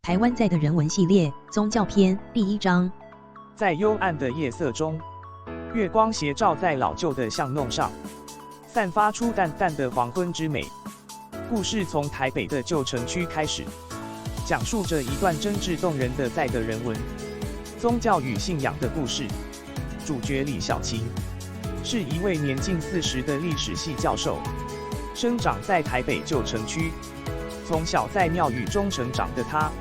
台湾在的人文系列宗教篇第1章。在幽暗的夜色中，月光斜照在老旧的巷弄上，散发出淡淡的黄昏之美。故事从台北的旧城区开始，讲述着一段真挚动人的在的人文、宗教与信仰的故事。主角李小琴是一位年近40的历史系教授，生长在台北旧城区，从小在庙宇中成长的他，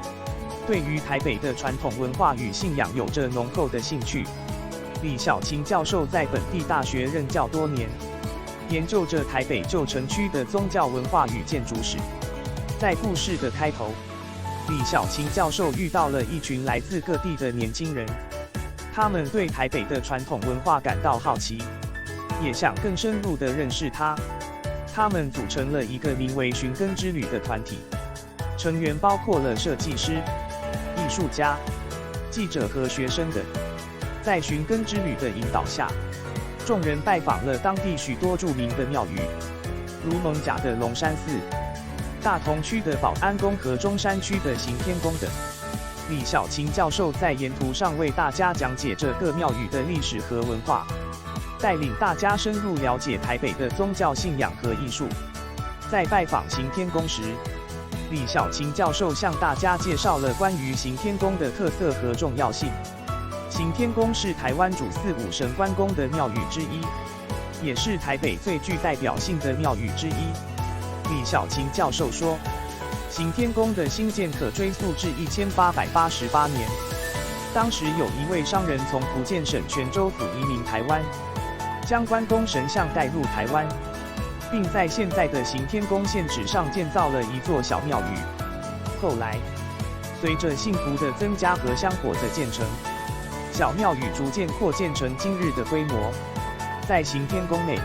对于台北的传统文化与信仰有着浓厚的兴趣。李小琴教授在本地大学任教多年，研究着台北旧城区的宗教文化与建筑史。在故事的开头，李小琴教授遇到了一群来自各地的年轻人，他们对台北的传统文化感到好奇，也想更深入地认识它。他们组成了一个名为寻根之旅的团体，成员包括了设计师、艺术家、记者和学生等。在寻根之旅的引导下，众人拜访了当地许多著名的庙宇，如艋舺的龙山寺、大同区的保安宫和中山区的行天宫等。李小琴教授在沿途上为大家讲解着各庙宇的历史和文化，带领大家深入了解台北的宗教信仰和艺术。在拜访行天宫时，李小琴教授向大家介绍了关于行天宫的特色和重要性。行天宫是台湾主祀武神关公的庙宇之一，也是台北最具代表性的庙宇之一。李小琴教授说，行天宫的兴建可追溯至1888年，当时有一位商人从福建省泉州府移民台湾，将关公神像带入台湾，并在现在的行天宫现址上建造了一座小庙宇。后来，随着信徒的增加和香火的建成，小庙宇逐渐扩建成今日的规模。在行天宫内，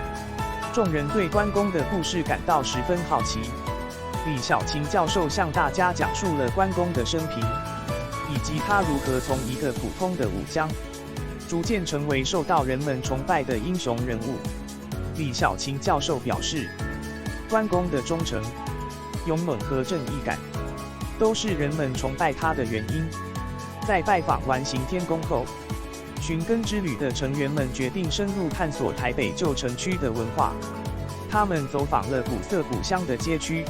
众人对关公的故事感到十分好奇。李小琴教授向大家讲述了关公的生平，以及他如何从一个普通的武将，逐渐成为受到人们崇拜的英雄人物。李小琴教授表示，关公的忠诚、勇猛和正义感，都是人们崇拜他的原因。在拜访完行天宫后，寻根之旅的成员们决定深入探索台北旧城区的文化。他们走访了古色古香的街区，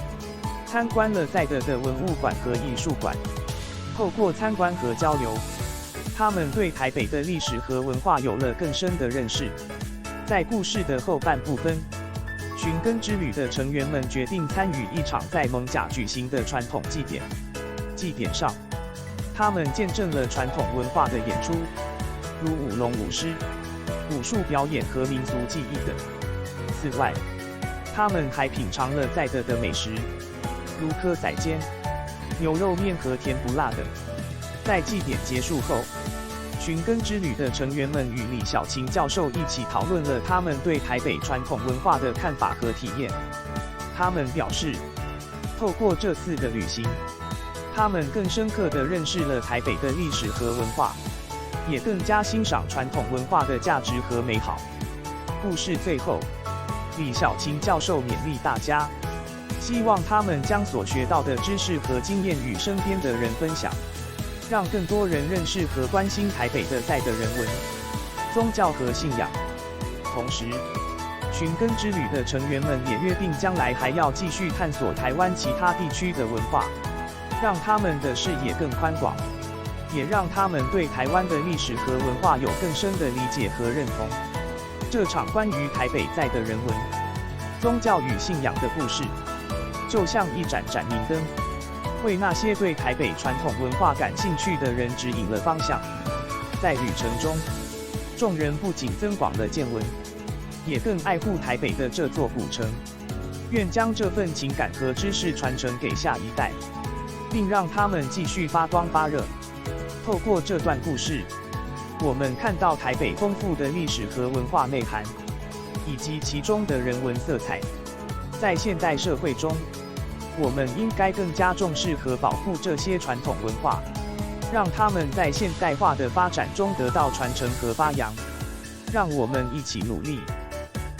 参观了在的文物馆和艺术馆。透过参观和交流，他们对台北的历史和文化有了更深的认识。在故事的后半部分，寻根之旅的成员们决定参与一场在艋舺举行的传统祭典。祭典上，他们见证了传统文化的演出，如舞龙舞狮、武术表演和民俗技艺等。此外，他们还品尝了在的美食，如蚵仔煎、牛肉面和甜不辣等。在祭典结束后，寻根之旅的成员们与李小琴教授一起讨论了他们对台北传统文化的看法和体验。他们表示，透过这次的旅行，他们更深刻地认识了台北的历史和文化，也更加欣赏传统文化的价值和美好。故事最后，李小琴教授勉励大家，希望他们将所学到的知识和经验与身边的人分享，让更多人认识和关心台北的在的人文、宗教和信仰。同时，寻根之旅的成员们也约定将来还要继续探索台湾其他地区的文化，让他们的视野更宽广，也让他们对台湾的历史和文化有更深的理解和认同。这场关于台北在的人文、宗教与信仰的故事，就像一盏盏明灯，为那些对台北传统文化感兴趣的人指引了方向。在旅程中，众人不仅增广了见闻，也更爱护台北的这座古城，愿将这份情感和知识传承给下一代，并让他们继续发光发热。透过这段故事，我们看到台北丰富的历史和文化内涵，以及其中的人文色彩。在现代社会中，我们应该更加重视和保护这些传统文化，让他们在现代化的发展中得到传承和发扬。让我们一起努力，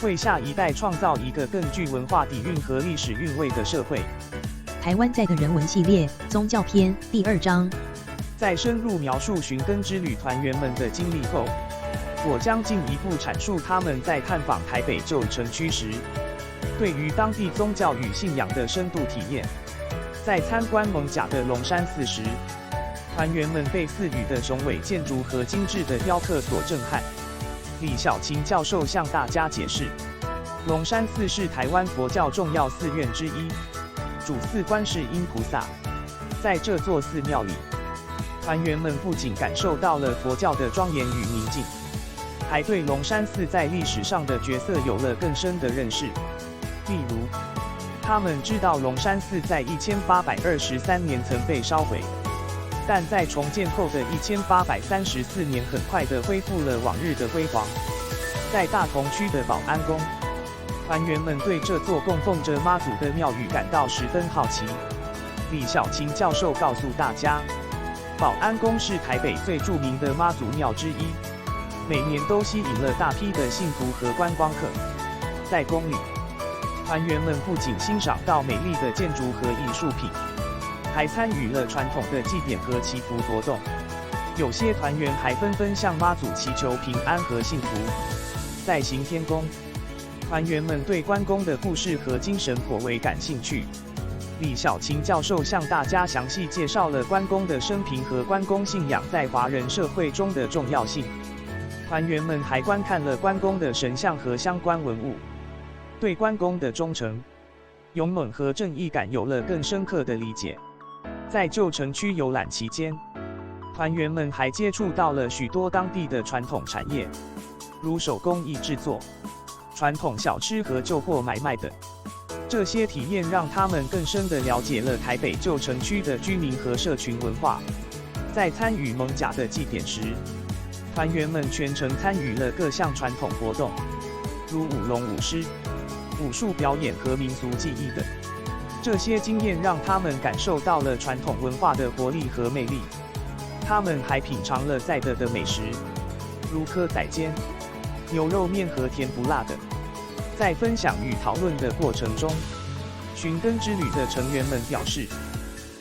为下一代创造一个更具文化底蕴和历史韵味的社会。台湾在的人文系列宗教篇第2章。在深入描述寻根之旅团员们的经历后，我将进一步阐述他们在探访台北旧城区时，对于当地宗教与信仰的深度体验。在参观艋舺的龙山寺时，团员们被寺宇的雄伟建筑和精致的雕刻所震撼。李小琴教授向大家解释，龙山寺是台湾佛教重要寺院之一，主寺观世音菩萨。在这座寺庙里，团员们不仅感受到了佛教的庄严与宁静，还对龙山寺在历史上的角色有了更深的认识。例如，他们知道龙山寺在1823年曾被烧毁，但在重建后的1834年很快地恢复了往日的辉煌。在大同区的保安宫，团员们对这座供奉着妈祖的庙宇感到十分好奇。李小琴教授告诉大家，保安宫是台北最著名的妈祖庙之一，每年都吸引了大批的信徒和观光客。在宫里，团员们不仅欣赏到美丽的建筑和艺术品，还参与了传统的祭典和祈福活动。有些团员还纷纷向妈祖祈求平安和幸福。在行天宫，团员们对关公的故事和精神颇为感兴趣。李小琴教授向大家详细介绍了关公的生平和关公信仰在华人社会中的重要性。团员们还观看了关公的神像和相关文物，对关公的忠诚、勇猛和正义感有了更深刻的理解。在旧城区游览期间，团员们还接触到了许多当地的传统产业，如手工艺制作、传统小吃和旧货买卖等。这些体验让他们更深地了解了台北旧城区的居民和社群文化。在参与艋舺的祭典时，团员们全程参与了各项传统活动，如舞龙舞狮、武术表演和民俗技艺等。这些经验让他们感受到了传统文化的活力和魅力。他们还品尝了在地的美食，如蚵仔煎、牛肉面和甜不辣等。在分享与讨论的过程中，寻根之旅的成员们表示，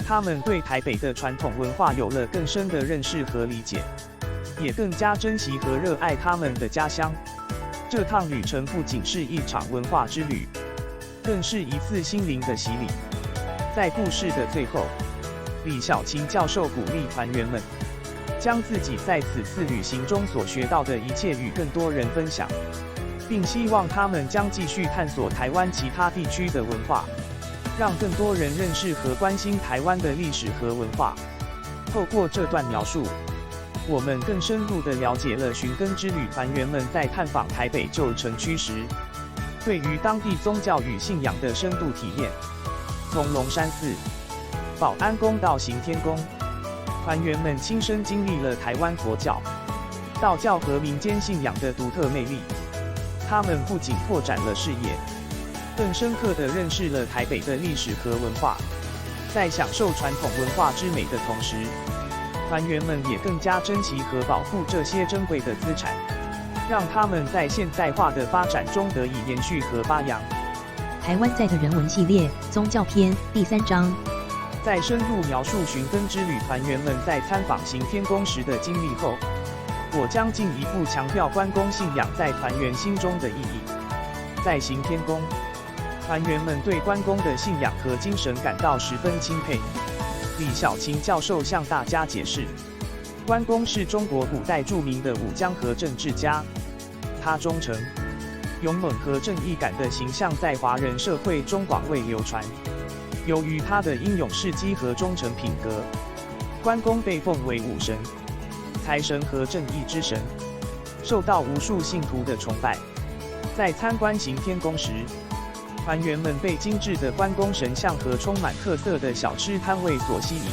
他们对台北的传统文化有了更深的认识和理解，也更加珍惜和热爱他们的家乡。这趟旅程不仅是一场文化之旅，更是一次心灵的洗礼。在故事的最后，李小琴教授鼓励团员们将自己在此次旅行中所学到的一切与更多人分享，并希望他们将继续探索台湾其他地区的文化，让更多人认识和关心台湾的历史和文化。透过这段描述，我们更深入地了解了寻根之旅团员们在探访台北旧城区时，对于当地宗教与信仰的深度体验。从龙山寺、保安宫到行天宫，团员们亲身经历了台湾佛教、道教和民间信仰的独特魅力。他们不仅拓展了视野，更深刻地认识了台北的历史和文化。在享受传统文化之美的同时，团员们也更加珍惜和保护这些珍贵的资产，让他们在现代化的发展中得以延续和发扬。台湾在的人文系列宗教篇第3章。在深入描述寻根之旅团员们在参访行天宫时的经历后，我将进一步强调关公信仰在团员心中的意义。在行天宫，团员们对关公的信仰和精神感到十分钦佩。李小琴教授向大家解释，关公是中国古代著名的武将和政治家，他忠诚、勇猛和正义感的形象在华人社会中广为流传。由于他的英勇事迹和忠诚品格，关公被奉为武神、财神和正义之神，受到无数信徒的崇拜。在参观行天宫时，团员们被精致的关公神像和充满特色的小吃摊位所吸引，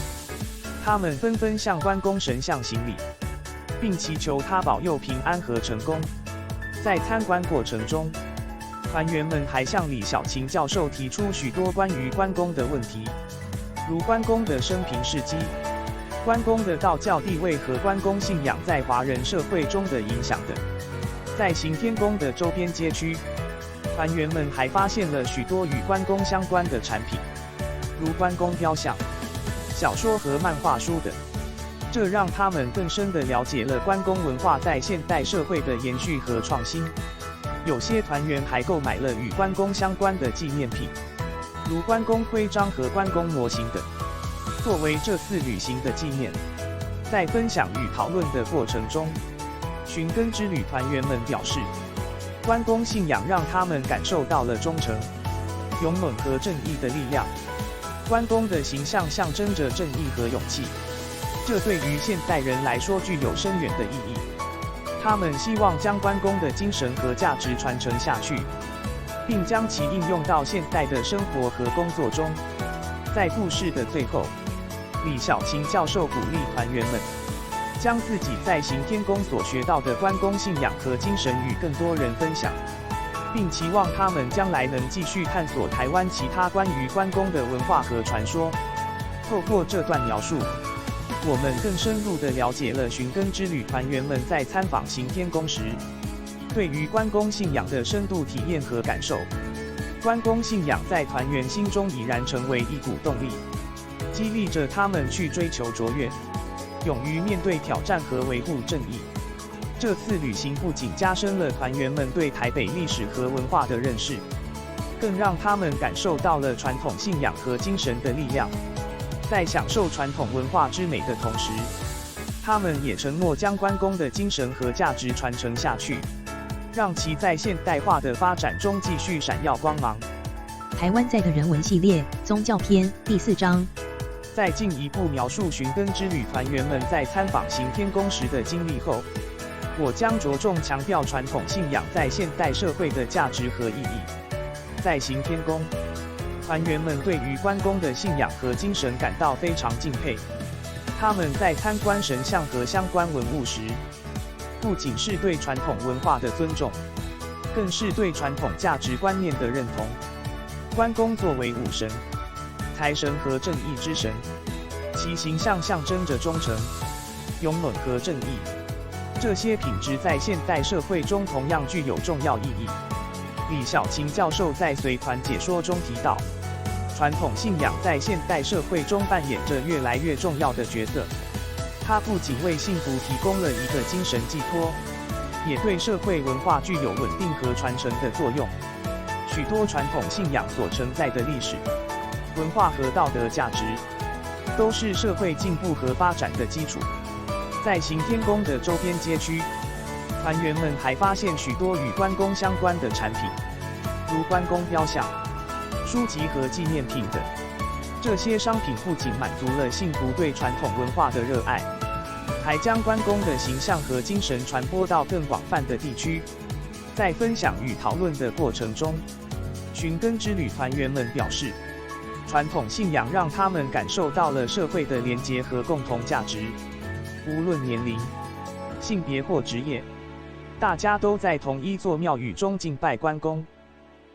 他们纷纷向关公神像行礼，并祈求他保佑平安和成功。在参观过程中，团员们还向李小琴教授提出许多关于关公的问题，如关公的生平事迹、关公的道教地位和关公信仰在华人社会中的影响等。在行天宫的周边街区，团员们还发现了许多与关公相关的产品，如关公雕像、小说和漫画书等。这让他们更深地了解了关公文化在现代社会的延续和创新。有些团员还购买了与关公相关的纪念品，如关公徽章和关公模型等，作为这次旅行的纪念。在分享与讨论的过程中，寻根之旅团员们表示，关公信仰让他们感受到了忠诚、勇猛和正义的力量。关公的形象象征着正义和勇气，这对于现代人来说具有深远的意义。他们希望将关公的精神和价值传承下去，并将其应用到现代的生活和工作中。在故事的最后，李小琴教授鼓励团员们将自己在行天宫所学到的关公信仰和精神与更多人分享，并期望他们将来能继续探索台湾其他关于关公的文化和传说。透过这段描述，我们更深入地了解了寻根之旅团员们在参访行天宫时，对于关公信仰的深度体验和感受。关公信仰在团员心中已然成为一股动力，激励着他们去追求卓越，勇于面对挑战和维护正义。这次旅行不仅加深了团员们对台北历史和文化的认识，更让他们感受到了传统信仰和精神的力量。在享受传统文化之美的同时，他们也承诺将关公的精神和价值传承下去，让其在现代化的发展中继续闪耀光芒。台湾在的人文系列宗教篇第4章，在进一步描述寻根之旅团员们在参访行天宫时的经历后，我将着重强调传统信仰在现代社会的价值和意义。在行天宫，团员们对于关公的信仰和精神感到非常敬佩。他们在参观神像和相关文物时，不仅是对传统文化的尊重，更是对传统价值观念的认同。关公作为武神、财神和正义之神，其形象象征着忠诚、勇猛和正义。这些品质在现代社会中同样具有重要意义。李小琴教授在随团解说中提到，传统信仰在现代社会中扮演着越来越重要的角色。它不仅为信徒提供了一个精神寄托，也对社会文化具有稳定和传承的作用。许多传统信仰所承载的历史、文化和道德价值，都是社会进步和发展的基础。在行天宫的周边街区，团员们还发现许多与关公相关的产品，如关公雕像、书籍和纪念品等。这些商品不仅满足了信徒对传统文化的热爱，还将关公的形象和精神传播到更广泛的地区。在分享与讨论的过程中，寻根之旅团员们表示，传统信仰让他们感受到了社会的连结和共同价值。无论年龄、性别或职业，大家都在同一座庙宇中敬拜关公，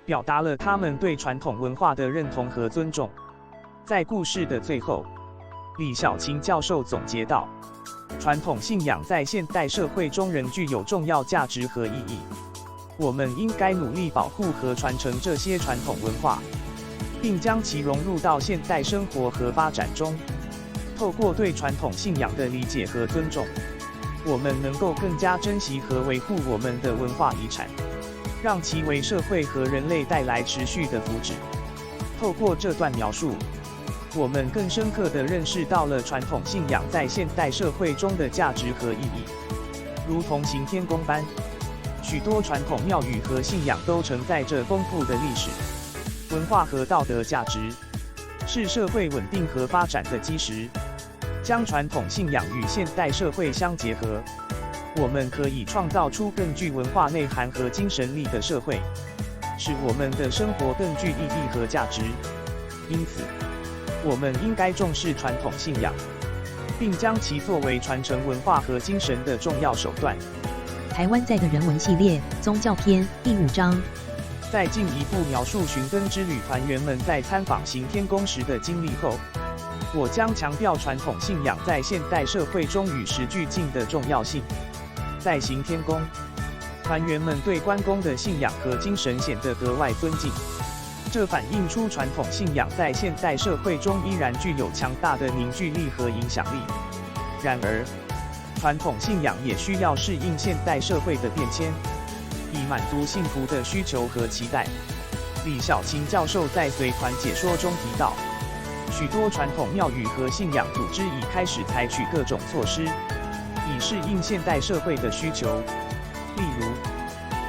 表达了他们对传统文化的认同和尊重。在故事的最后，李小琴教授总结道，传统信仰在现代社会中仍具有重要价值和意义。我们应该努力保护和传承这些传统文化，并将其融入到现代生活和发展中。透过对传统信仰的理解和尊重，我们能够更加珍惜和维护我们的文化遗产，让其为社会和人类带来持续的福祉。透过这段描述，我们更深刻地认识到了传统信仰在现代社会中的价值和意义。如同行天宫般，许多传统庙宇和信仰都承载着丰富的历史、文化和道德价值，是社会稳定和发展的基石。将传统信仰与现代社会相结合，我们可以创造出更具文化内涵和精神力的社会，使我们的生活更具意义和价值。因此，我们应该重视传统信仰，并将其作为传承文化和精神的重要手段。台湾在的人文系列宗教篇第5章，在进一步描述寻根之旅团员们在参访行天宫时的经历后，我将强调传统信仰在现代社会中与时俱进的重要性。在行天宫，团员们对关公的信仰和精神显得格外尊敬。这反映出传统信仰在现代社会中依然具有强大的凝聚力和影响力。然而，传统信仰也需要适应现代社会的变迁，以满足信徒的需求和期待。李小琴教授在随团解说中提到，许多传统庙宇和信仰组织已开始采取各种措施，以适应现代社会的需求。例如，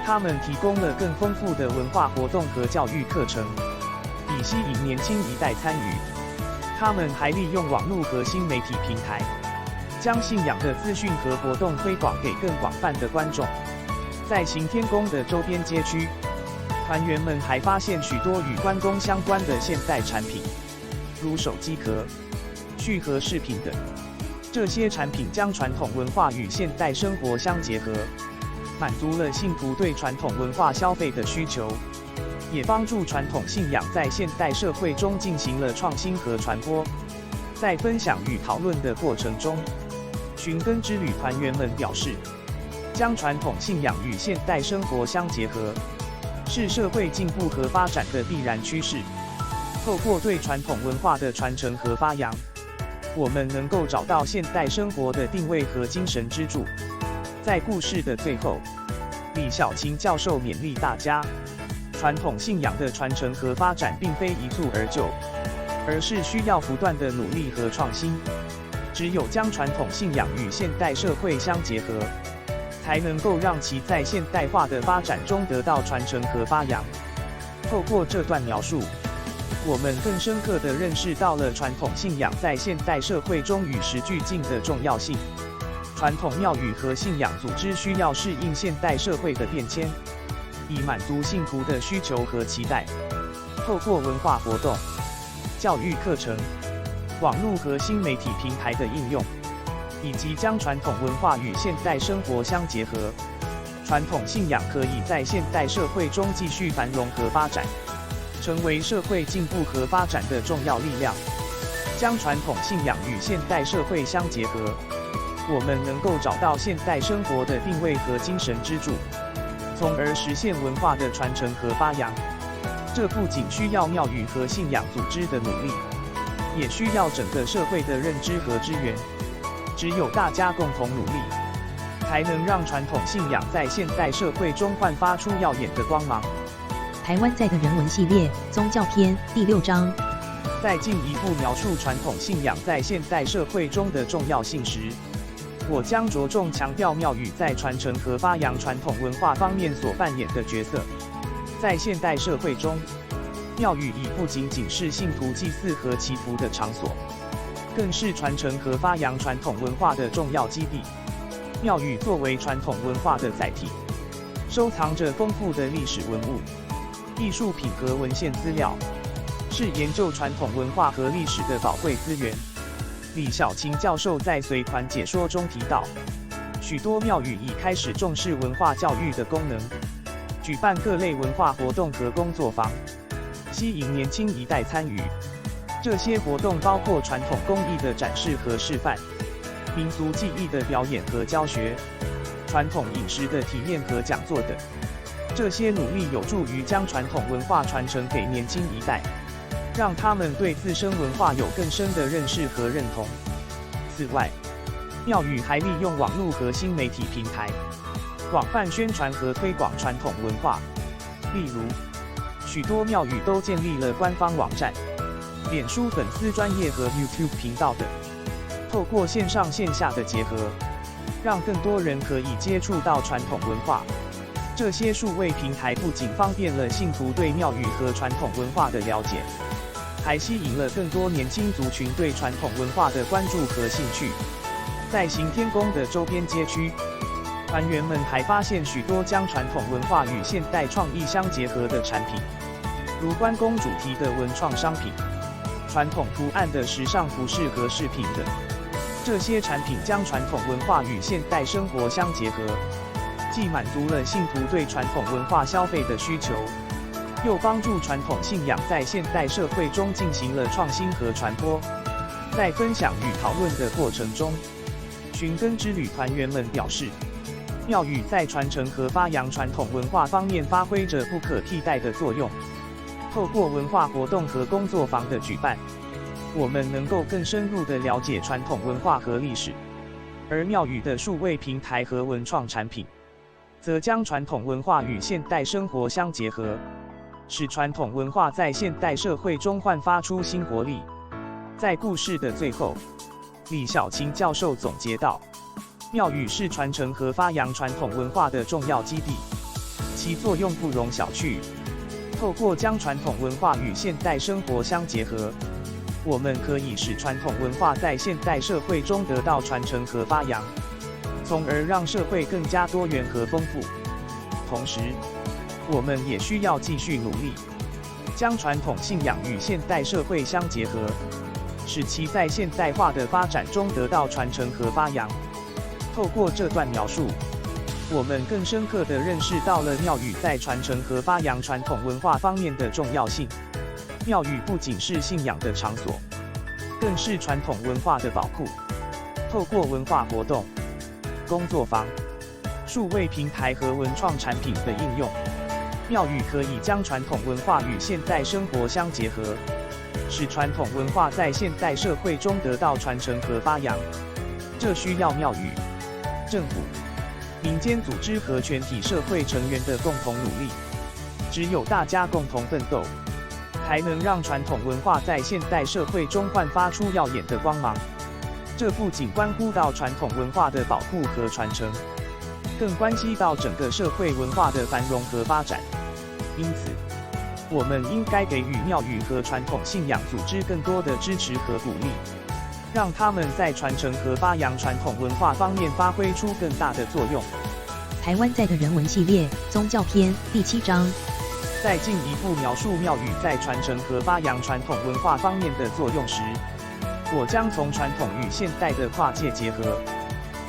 他们提供了更丰富的文化活动和教育课程，以吸引年轻一代参与。他们还利用网络和新媒体平台，将信仰的资讯和活动推广给更广泛的观众。在行天宫的周边街区，团员们还发现许多与关公相关的现代产品，如手机壳、续盒饰品等。这些产品将传统文化与现代生活相结合，满足了信徒对传统文化消费的需求，也帮助传统信仰在现代社会中进行了创新和传播。在分享与讨论的过程中，寻根之旅团员们表示，将传统信仰与现代生活相结合，是社会进步和发展的必然趋势。透过对传统文化的传承和发扬，我们能够找到现代生活的定位和精神支柱。在故事的最后，李小琴教授勉励大家，传统信仰的传承和发展并非一蹴而就，而是需要不断的努力和创新。只有将传统信仰与现代社会相结合，才能够让其在现代化的发展中得到传承和发扬。透过这段描述，我们更深刻地认识到了传统信仰在现代社会中与时俱进的重要性。传统庙宇和信仰组织需要适应现代社会的变迁，以满足信徒的需求和期待。透过文化活动、教育课程、网络和新媒体平台的应用，以及将传统文化与现代生活相结合，传统信仰可以在现代社会中继续繁荣和发展，成为社会进步和发展的重要力量。将传统信仰与现代社会相结合，我们能够找到现代生活的定位和精神支柱，从而实现文化的传承和发扬。这不仅需要庙宇和信仰组织的努力，也需要整个社会的认知和支援。只有大家共同努力，才能让传统信仰在现代社会中焕发出耀眼的光芒。台湾在的人文系列宗教篇第6章，在进一步描述传统信仰在现代社会中的重要性时，我将着重强调庙宇在传承和发扬传统文化方面所扮演的角色。在现代社会中，庙宇已不仅仅是信徒祭祀和祈福的场所，更是传承和发扬传统文化的重要基地。庙宇作为传统文化的载体，收藏着丰富的历史文物、艺术品和文献资料，是研究传统文化和历史的宝贵资源。李小琴教授在随团解说中提到，许多庙宇已开始重视文化教育的功能，举办各类文化活动和工作坊，吸引年轻一代参与。这些活动包括传统工艺的展示和示范、民族技艺的表演和教学、传统饮食的体验和讲座等。这些努力有助于将传统文化传承给年轻一代，让他们对自身文化有更深的认识和认同。此外，庙宇还利用网络和新媒体平台，广泛宣传和推广传统文化。例如，许多庙宇都建立了官方网站、脸书粉丝专页和 YouTube 频道等，透过线上线下的结合，让更多人可以接触到传统文化。这些数位平台不仅方便了信徒对庙宇和传统文化的了解，还吸引了更多年轻族群对传统文化的关注和兴趣。在行天宫的周边街区，团员们还发现许多将传统文化与现代创意相结合的产品，如关公主题的文创商品、传统图案的时尚服饰和饰品等。这些产品将传统文化与现代生活相结合，既满足了信徒对传统文化消费的需求，又帮助传统信仰在现代社会中进行了创新和传播。在分享与讨论的过程中，寻根之旅团员们表示，庙宇在传承和发扬传统文化方面发挥着不可替代的作用。透过文化活动和工作坊的举办，我们能够更深入地了解传统文化和历史。而庙宇的数位平台和文创产品，则将传统文化与现代生活相结合，使传统文化在现代社会中焕发出新活力。在故事的最后，李小琴教授总结道：庙宇是传承和发扬传统文化的重要基地，其作用不容小觑。透过将传统文化与现代生活相结合，我们可以使传统文化在现代社会中得到传承和发扬，从而让社会更加多元和丰富。同时，我们也需要继续努力，将传统信仰与现代社会相结合，使其在现代化的发展中得到传承和发扬。透过这段描述，我们更深刻地认识到了庙宇在传承和发扬传统文化方面的重要性。庙宇不仅是信仰的场所，更是传统文化的宝库。透过文化活动、工作坊、数位平台和文创产品的应用，庙宇可以将传统文化与现代生活相结合，使传统文化在现代社会中得到传承和发扬。这需要庙宇、政府、民间组织和全体社会成员的共同努力。只有大家共同奋斗，才能让传统文化在现代社会中焕发出耀眼的光芒。这不仅关乎到传统文化的保护和传承，更关系到整个社会文化的繁荣和发展。因此，我们应该给予庙宇和传统信仰组织更多的支持和鼓励，让他们在传承和发扬传统文化方面发挥出更大的作用。台湾在的人文系列宗教篇第7章，在进一步描述庙宇在传承和发扬传统文化方面的作用时，我将从传统与现代的跨界结合、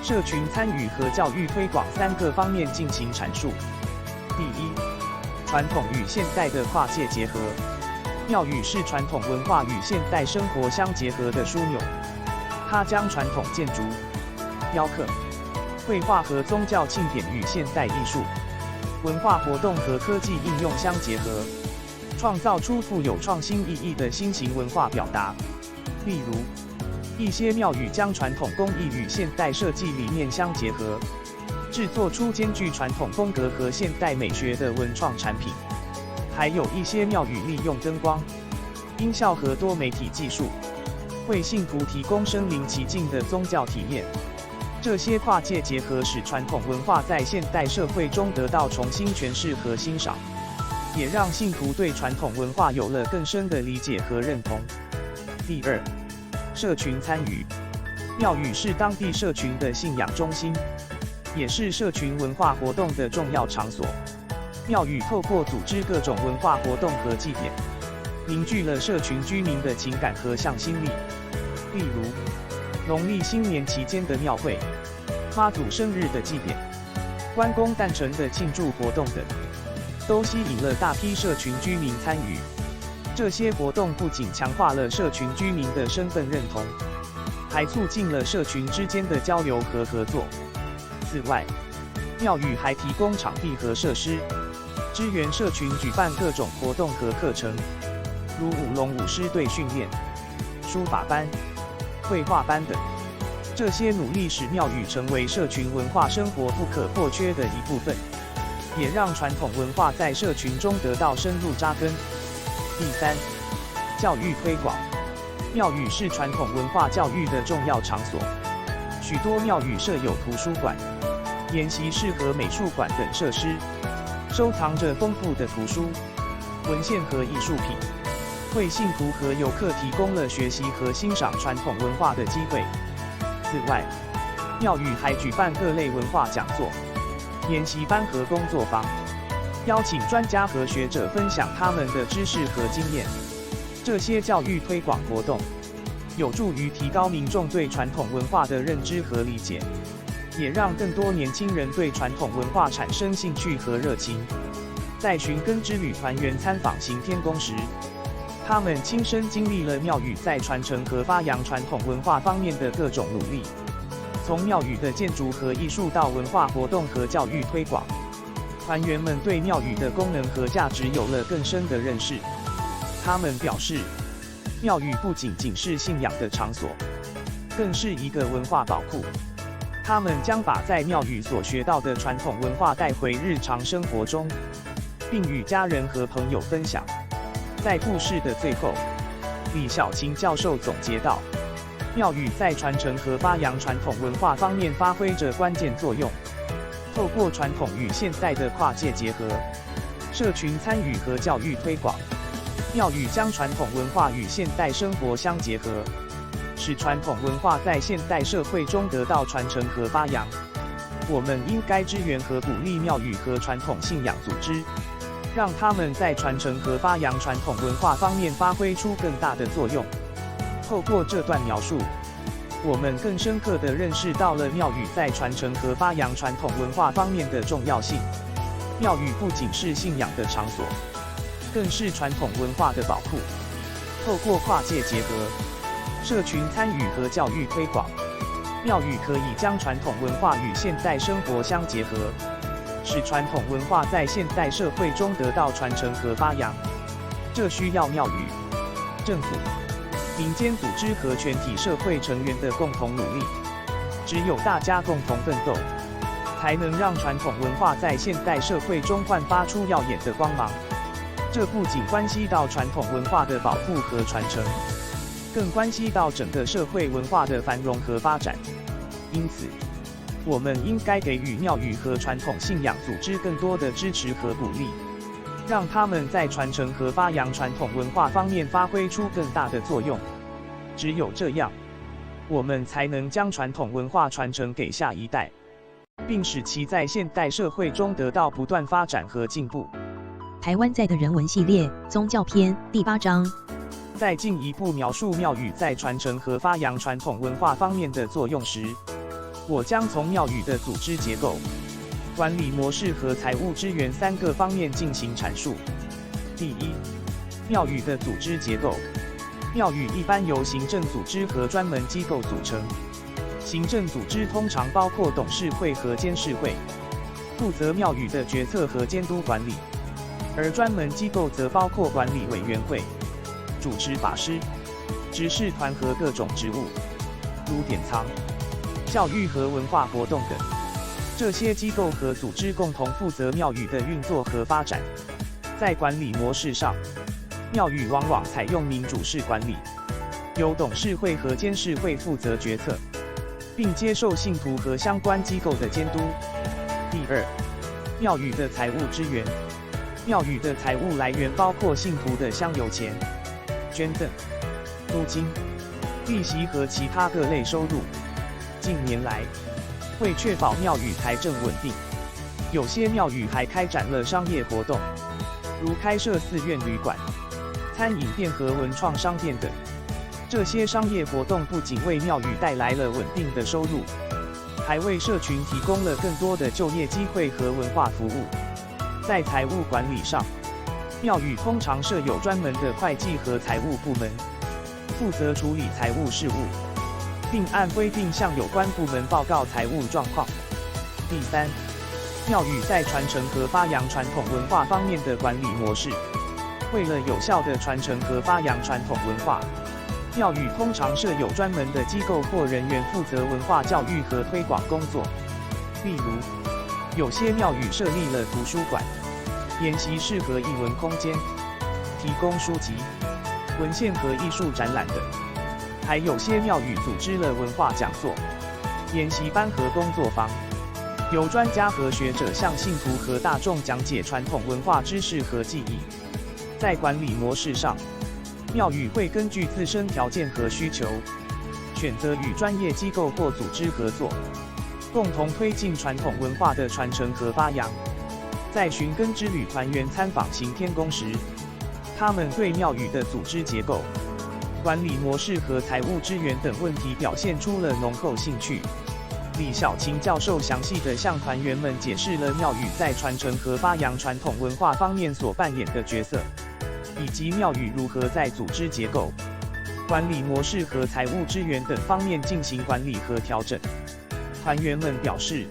社群参与和教育推广3个方面进行阐述。第一，传统与现代的跨界结合。庙宇是传统文化与现代生活相结合的枢纽，它将传统建筑、雕刻、绘画和宗教庆典与现代艺术、文化活动和科技应用相结合，创造出富有创新意义的新型文化表达。例如，一些庙宇将传统工艺与现代设计理念相结合，制作出兼具传统风格和现代美学的文创产品。还有一些庙宇利用灯光、音效和多媒体技术，为信徒提供身临其境的宗教体验。这些跨界结合使传统文化在现代社会中得到重新诠释和欣赏，也让信徒对传统文化有了更深的理解和认同。第二，社群参与。庙宇是当地社群的信仰中心，也是社群文化活动的重要场所。庙宇透过组织各种文化活动和祭典，凝聚了社群居民的情感和向心力。例如，农历新年期间的庙会、妈祖生日的祭典、关公诞辰的庆祝活动等，都吸引了大批社群居民参与。这些活动不仅强化了社群居民的身份认同，还促进了社群之间的交流和合作。此外，庙宇还提供场地和设施，支援社群举办各种活动和课程，如舞龙舞狮队训练、书法班、绘画班等。这些努力使庙宇成为社群文化生活不可或缺的一部分，也让传统文化在社群中得到深入扎根。第三，教育推广。庙宇是传统文化教育的重要场所，许多庙宇设有图书馆、研习室和美术馆等设施，收藏着丰富的图书、文献和艺术品，为信徒和游客提供了学习和欣赏传统文化的机会。此外，庙宇还举办各类文化讲座、研习班和工作坊，邀请专家和学者分享他们的知识和经验。这些教育推广活动有助于提高民众对传统文化的认知和理解，也让更多年轻人对传统文化产生兴趣和热情。在寻根之旅团员参访行天宫时，他们亲身经历了庙宇在传承和发扬传统文化方面的各种努力。从庙宇的建筑和艺术到文化活动和教育推广，团员们对庙宇的功能和价值有了更深的认识。他们表示，庙宇不仅仅是信仰的场所，更是一个文化宝库。他们将把在庙宇所学到的传统文化带回日常生活中，并与家人和朋友分享。在故事的最后，李小琴教授总结道，庙宇在传承和发扬传统文化方面发挥着关键作用。透过传统与现代的跨界结合，社群参与和教育推广，庙宇将传统文化与现代生活相结合，使传统文化在现代社会中得到传承和发扬。我们应该支援和鼓励庙宇和传统信仰组织，让他们在传承和发扬传统文化方面发挥出更大的作用。透过这段描述，我们更深刻地认识到了庙宇在传承和发扬传统文化方面的重要性。庙宇不仅是信仰的场所，更是传统文化的宝库。透过跨界结合、社群参与和教育推广，庙宇可以将传统文化与现代生活相结合，使传统文化在现代社会中得到传承和发扬。这需要庙宇、政府、民间组织和全体社会成员的共同努力。只有大家共同奋斗，才能让传统文化在现代社会中焕发出耀眼的光芒。这不仅关系到传统文化的保护和传承，更关系到整个社会文化的繁荣和发展。因此，我们应该给予庙宇和传统信仰组织更多的支持和鼓励，让他们在传承和发扬传统文化方面发挥出更大的作用。只有这样，我们才能将传统文化传承给下一代，并使其在现代社会中得到不断发展和进步。台湾在的人文系列宗教篇第8章，在进一步描述庙宇在传承和发扬传统文化方面的作用时，我将从庙宇的组织结构、管理模式和财务支援3个方面进行阐述。第一，庙宇的组织结构。庙宇一般由行政组织和专门机构组成。行政组织通常包括董事会和监事会，负责庙宇的决策和监督管理；而专门机构则包括管理委员会、主持法师、执事团和各种职务，如典藏、教育和文化活动等。这些机构和组织共同负责庙宇的运作和发展。在管理模式上，庙宇往往采用民主式管理，由董事会和监事会负责决策，并接受信徒和相关机构的监督。第二，庙宇的财务支援。庙宇的财务来源包括信徒的香油钱、捐赠、租金、利息和其他各类收入。近年来，为确保庙宇财政稳定，有些庙宇还开展了商业活动，如开设寺院旅馆、餐饮店和文创商店等。这些商业活动不仅为庙宇带来了稳定的收入，还为社群提供了更多的就业机会和文化服务。在财务管理上，庙宇通常设有专门的会计和财务部门，负责处理财务事务，并按规定向有关部门报告财务状况。第三，庙宇在传承和发扬传统文化方面的管理模式。为了有效地传承和发扬传统文化，庙宇通常设有专门的机构或人员负责文化教育和推广工作。例如，有些庙宇设立了图书馆、研习室和艺文空间，提供书籍、文献和艺术展览等。还有些庙宇组织了文化讲座、研习班和工作坊，由专家和学者向信徒和大众讲解传统文化知识和技艺。在管理模式上，庙宇会根据自身条件和需求，选择与专业机构或组织合作，共同推进传统文化的传承和发扬。在寻根之旅团员参访行天宫时，他们对庙宇的组织结构、管理模式和财务支援等问题表现出了浓厚兴趣。李小琴教授详细地向团员们解释了庙宇在传承和发扬传统文化方面所扮演的角色，以及庙宇如何在组织结构、管理模式和财务支援等方面进行管理和调整。团员们表示，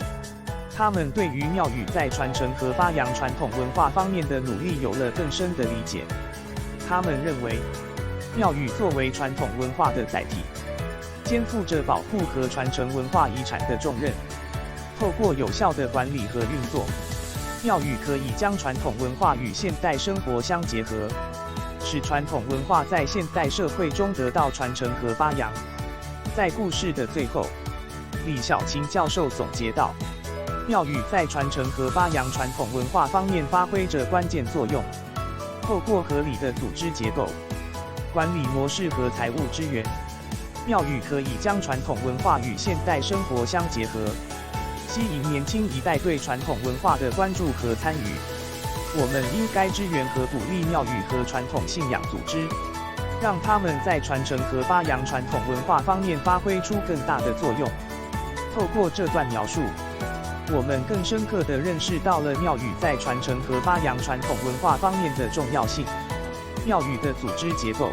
他们对于庙宇在传承和发扬传统文化方面的努力有了更深的理解。他们认为，庙宇作为传统文化的载体，肩负着保护和传承文化遗产的重任。透过有效的管理和运作，庙宇可以将传统文化与现代生活相结合，使传统文化在现代社会中得到传承和发扬。在故事的最后，李小琴教授总结道，庙宇在传承和发扬传统文化方面发挥着关键作用。透过合理的组织结构、管理模式和财务支援，庙宇可以将传统文化与现代生活相结合，吸引年轻一代对传统文化的关注和参与。我们应该支援和鼓励庙宇和传统信仰组织，让他们在传承和发扬传统文化方面发挥出更大的作用。透过这段描述，我们更深刻地认识到了庙宇在传承和发扬传统文化方面的重要性。庙宇的组织结构、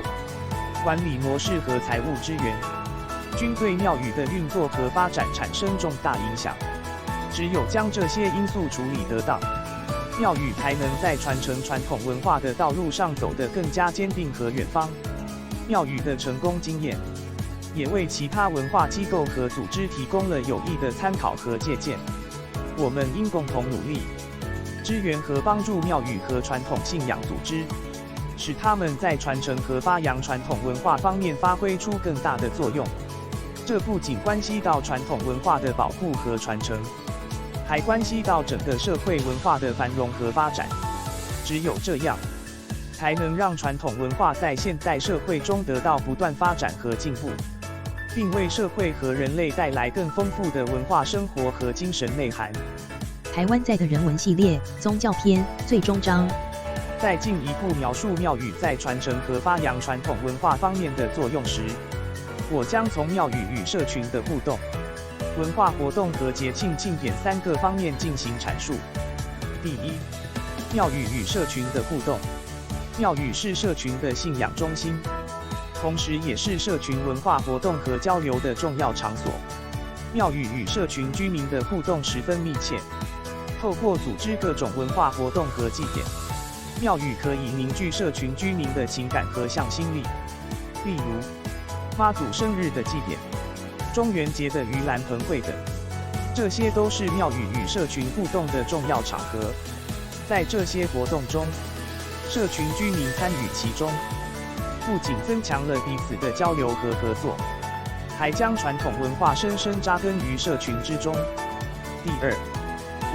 管理模式和财务支援，均对庙宇的运作和发展产生重大影响。只有将这些因素处理得当，庙宇才能在传承传统文化的道路上走得更加坚定和远方。庙宇的成功经验，也为其他文化机构和组织提供了有益的参考和借鉴。我们应共同努力，支援和帮助庙宇和传统信仰组织，使他们在传承和发扬传统文化方面发挥出更大的作用。这不仅关系到传统文化的保护和传承，还关系到整个社会文化的繁荣和发展。只有这样，才能让传统文化在现代社会中得到不断发展和进步，并为社会和人类带来更丰富的文化生活和精神内涵。台湾在的人文系列宗教篇最终章，在进一步描述庙宇在传承和发扬传统文化方面的作用时，我将从庙宇与社群的互动、文化活动和节庆庆典3个方面进行阐述。第一，庙宇与社群的互动。庙宇是社群的信仰中心，同时也是社群文化活动和交流的重要场所。庙宇与社群居民的互动十分密切，透过组织各种文化活动和祭典，庙宇可以凝聚社群居民的情感和向心力。例如，妈祖生日的祭典、中元节的盂兰盆会等，这些都是庙宇与社群互动的重要场合。在这些活动中，社群居民参与其中，不仅增强了彼此的交流和合作，还将传统文化深深扎根于社群之中。第二，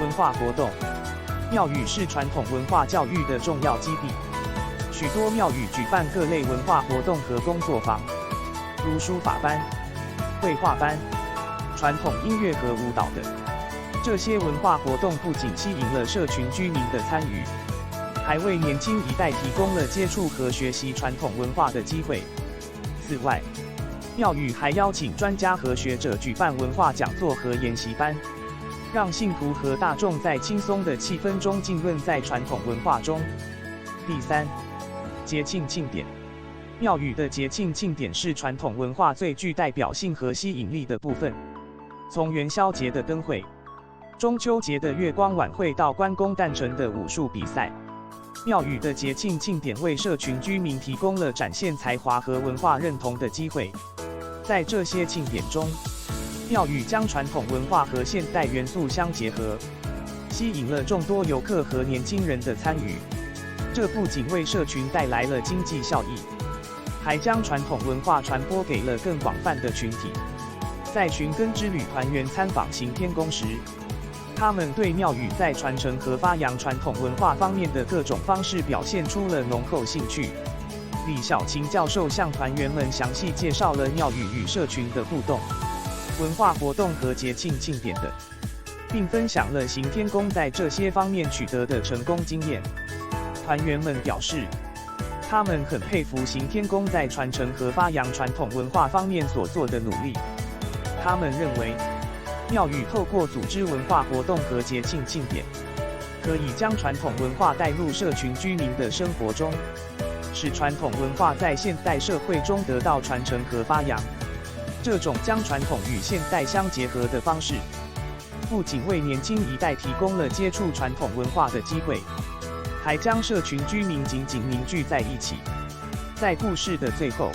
文化活动。庙宇是传统文化教育的重要基地，许多庙宇举办各类文化活动和工作坊，如书法班、绘画班、传统音乐和舞蹈等。这些文化活动不仅吸引了社群居民的参与，还为年轻一代提供了接触和学习传统文化的机会。此外，庙宇还邀请专家和学者举办文化讲座和研习班，让信徒和大众在轻松的气氛中浸润在传统文化中。第三，节庆庆典。庙宇的节庆庆典是传统文化最具代表性和吸引力的部分。从元宵节的灯会、中秋节的月光晚会到关公诞辰的武术比赛，庙宇的节庆庆典为社群居民提供了展现才华和文化认同的机会。在这些庆典中，庙宇将传统文化和现代元素相结合，吸引了众多游客和年轻人的参与。这不仅为社群带来了经济效益，还将传统文化传播给了更广泛的群体。在寻根之旅团员参访行天宫时，他们对庙宇在传承和发扬传统文化方面的各种方式表现出了浓厚兴趣。李小琴教授向团员们详细介绍了庙宇与社群的互动、文化活动和节庆庆典等，并分享了行天宫在这些方面取得的成功经验。团员们表示，他们很佩服行天宫在传承和发扬传统文化方面所做的努力。他们认为，庙宇透过组织文化活动和节庆庆典，可以将传统文化带入社群居民的生活中，使传统文化在现代社会中得到传承和发扬。这种将传统与现代相结合的方式，不仅为年轻一代提供了接触传统文化的机会，还将社群居民紧紧凝聚在一起。在故事的最后，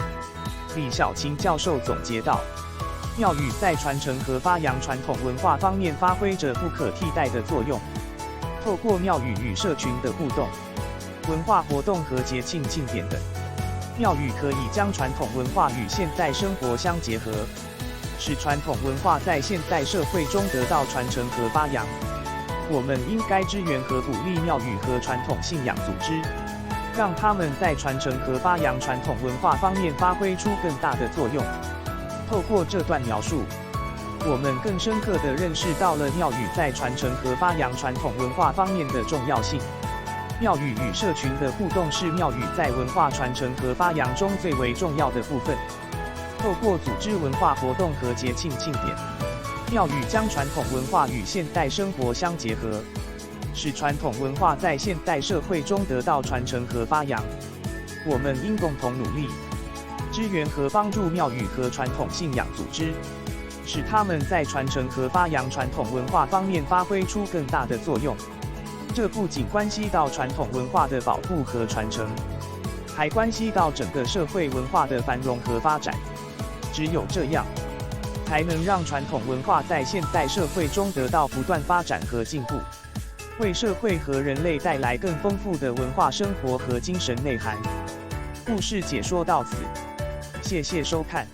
李小琴教授总结道：庙宇在传承和发扬传统文化方面发挥着不可替代的作用。透过庙宇与社群的互动、文化活动和节庆庆典等，庙宇可以将传统文化与现代生活相结合，使传统文化在现代社会中得到传承和发扬。我们应该支援和鼓励庙宇和传统信仰组织，让他们在传承和发扬传统文化方面发挥出更大的作用。透过这段描述，我们更深刻地认识到了庙宇在传承和发扬传统文化方面的重要性。庙宇与社群的互动是庙宇在文化传承和发扬中最为重要的部分。透过组织文化活动和节庆庆典，庙宇将传统文化与现代生活相结合，使传统文化在现代社会中得到传承和发扬。我们应共同努力，支援和帮助庙宇和传统信仰组织，使他们在传承和发扬传统文化方面发挥出更大的作用。这不仅关系到传统文化的保护和传承，还关系到整个社会文化的繁荣和发展。只有这样，才能让传统文化在现代社会中得到不断发展和进步，为社会和人类带来更丰富的文化生活和精神内涵。故事解说到此，谢谢收看。